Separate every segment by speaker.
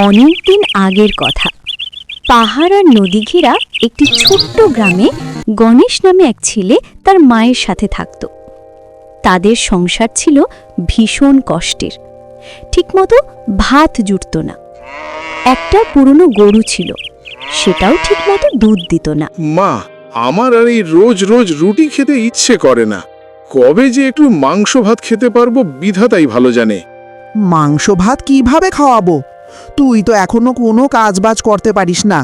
Speaker 1: অনেক দিন আগের কথা। পাহাড় আর নদী ঘেরা একটি ছোট্ট গ্রামে গণেশ নামে এক ছেলে তার মায়ের সাথে থাকত। তাদের সংসার ছিল ভীষণ কষ্টের, ঠিকমতো ভাত জুটত না। একটা পুরনো গরু ছিল, সেটাও ঠিকমতো দুধ দিত না।
Speaker 2: মা, আমার আর এই রোজ রোজ রুটি খেতে ইচ্ছে করে না। কবে যে একটু মাংস ভাত খেতে পারবো বিধাতাই ভালো জানে।
Speaker 3: মাংস ভাত কিভাবে খাওয়াবো? তুই তো এখনো কোনো কাজবাজ করতে পারিস না।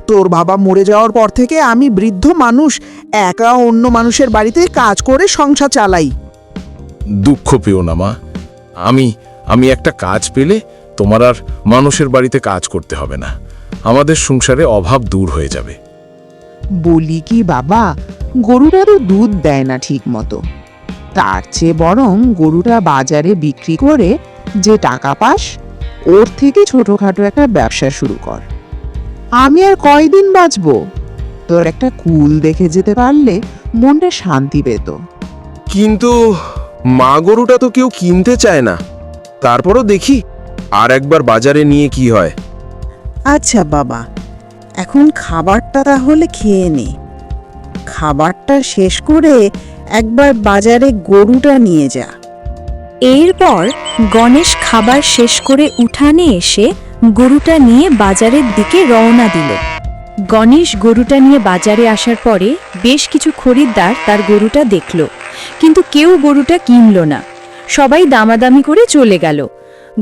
Speaker 3: তোর বাবা মরে যাওয়ার পর থেকে আমি বৃদ্ধ মানুষ, একা অন্য মানুষের বাড়িতে কাজ করে সংসার চালাই।
Speaker 4: দুঃখ পেও না মা, আমি একটা কাজ পেলে তোমার আর মানুষের বাড়িতে কাজ করতে হবে না। আমাদের সংসারে অভাব দূর হয়ে যাবে।
Speaker 3: বলি কি বাবা, গরুটা তো দুধ দেয় না ঠিক মতো। তার চেয়ে বরং গরুটা বাজারে বিক্রি করে যে টাকা পাস, ওর থেকে ছোটখাটো একটা ব্যবসা শুরু কর। আমি আর কয়দিন বাঁচবো? তোর একটা কুল দেখে যেতে পারলে মনটা শান্তি পেত।
Speaker 5: কিন্তু মা, গরুটা তো কেউ কিনতে চায় না। তারপরও দেখি আর একবার বাজারে নিয়ে কি হয়।
Speaker 6: আচ্ছা বাবা, এখন খাবারটা তাহলে খেয়ে নে। খাবারটা শেষ করে একবার বাজারে গরুটা নিয়ে যা।
Speaker 1: এরপর গণেশ খাবার শেষ করে উঠানে এসে গরুটা নিয়ে বাজারের দিকে রওনা দিল। গণেশ গরুটা নিয়ে বাজারে আসার পরে বেশ কিছু খরিদ্দার তার গরুটা দেখল, কিন্তু কেউ গরুটা কিনল না। সবাই দামাদামি করে চলে গেল।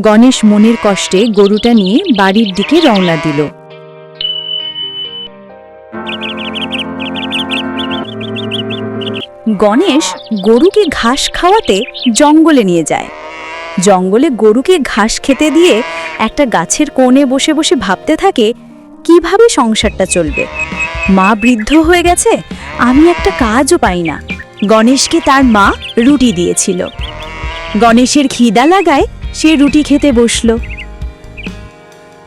Speaker 1: গণেশ মনের কষ্টে গরুটা নিয়ে বাড়ির দিকে রওনা দিল। গণেশ গরুকে ঘাস খাওয়াতে জঙ্গলে নিয়ে যায়। জঙ্গলে গরুকে ঘাস খেতে দিয়ে একটা গাছের কোণে বসে বসে ভাবতে থাকে, কিভাবে সংসারটা চলবে। মা বৃদ্ধ হয়ে গেছে, আমি একটা কাজও পাই না। গণেশকে তার মা রুটি দিয়েছিল। গণেশের খিদা লাগায় সে রুটি খেতে বসল।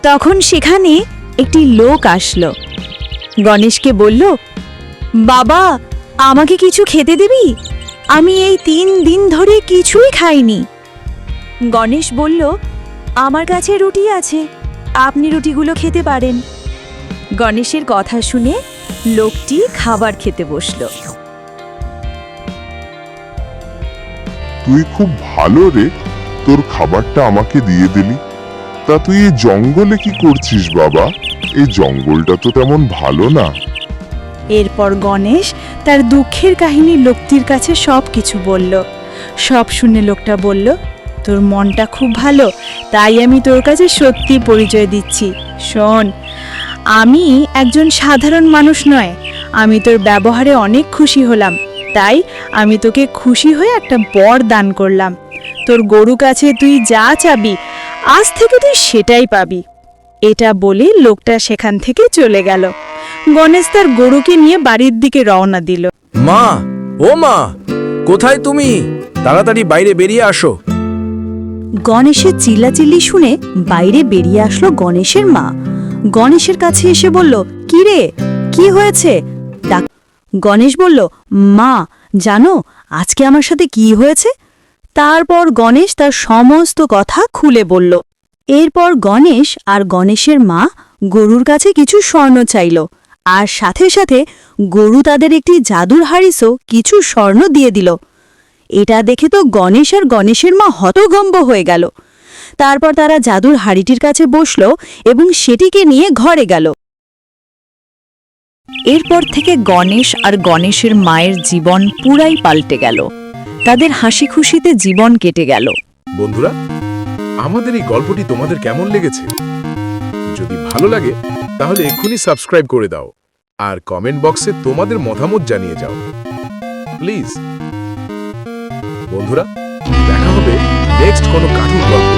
Speaker 1: তখন সেখানে একটি লোক আসলো। গণেশকে বলল, বাবা, আমাকে কিছু খেতে দিবি? আমি এই 3 দিন ধরে কিছুই খাইনি। গণেশ বলল, আমার কাছে রুটি আছে, আপনি রুটিগুলো খেতে পারেন। গণেশের কথা শুনে লোকটি খাবার খেতে বসল।
Speaker 7: তুই খুব ভালো রে, তোর খাবারটা আমাকে দিয়ে দিলি। তা তুই এই জঙ্গলে কি করছিস বাবা? এই জঙ্গলটা তো তেমন ভালো না।
Speaker 1: এরপর গণেশ তার দুঃখের কাহিনী লোকটির কাছে সব কিছু বলল। সব শুনে লোকটা বলল, তোর মনটা খুব ভালো, তাই আমি তোর কাছে সত্যি পরিচয় দিচ্ছি। শোন, আমি একজন সাধারণ মানুষ নয়, আমি তোর ব্যবহারে অনেক খুশি হলাম, তাই আমি তোকে খুশি হয়ে একটা বর দান করলাম। তোর গরু কাছে তুই যা চাবি, আজ থেকে তুই সেটাই পাবি। এটা বলে লোকটা সেখান থেকে চলে গেল। গণেশ তার গরুকে নিয়ে বাড়ির দিকে রওনা দিল।
Speaker 5: মা, ও মা, কোথায় তুমি? তাড়াতাড়ি বাইরে বেরিয়ে আসো।
Speaker 1: গণেশের চিল্লাচিল্লি শুনে বাইরে বেরিয়ে আসলো গণেশের মা। গণেশের কাছে এসে বলল, কি রে, কি হয়েছে? গণেশ বলল, মা, জানো আজকে আমার সাথে কি হয়েছে? তারপর গণেশ তার সমস্ত কথা খুলে বলল। এরপর গণেশ আর গণেশের মা গরুর কাছে কিছু স্বর্ণ চাইল, আর সাথে সাথে গরু তাদের একটি জাদুর হাড়িসও কিছু স্বর্ণ দিয়ে দিল। এটা দেখে তো গণেশ আর গণেশের মা হতভম্ব হয়ে গেল। তারপর তারা জাদুর হাড়িটির কাছে বসল এবং সেটিকে নিয়ে ঘরে গেল। এরপর থেকে গণেশ আর গণেশের মায়ের জীবন পুরাই পাল্টে গেল। তাদের হাসি খুশিতে জীবন কেটে গেল।
Speaker 4: বন্ধুরা, আমাদের এই গল্পটি তোমাদের কেমন লেগেছে? যদি ভালো লাগে তাহলে এক্ষুনি সাবস্ক্রাইব করে দাও আর কমেন্ট বক্সে তোমাদের মতামত জানিয়ে যাও প্লিজ। বন্ধুরা, দেখা হবে নেক্সট কোনো কার্টুন গল্প।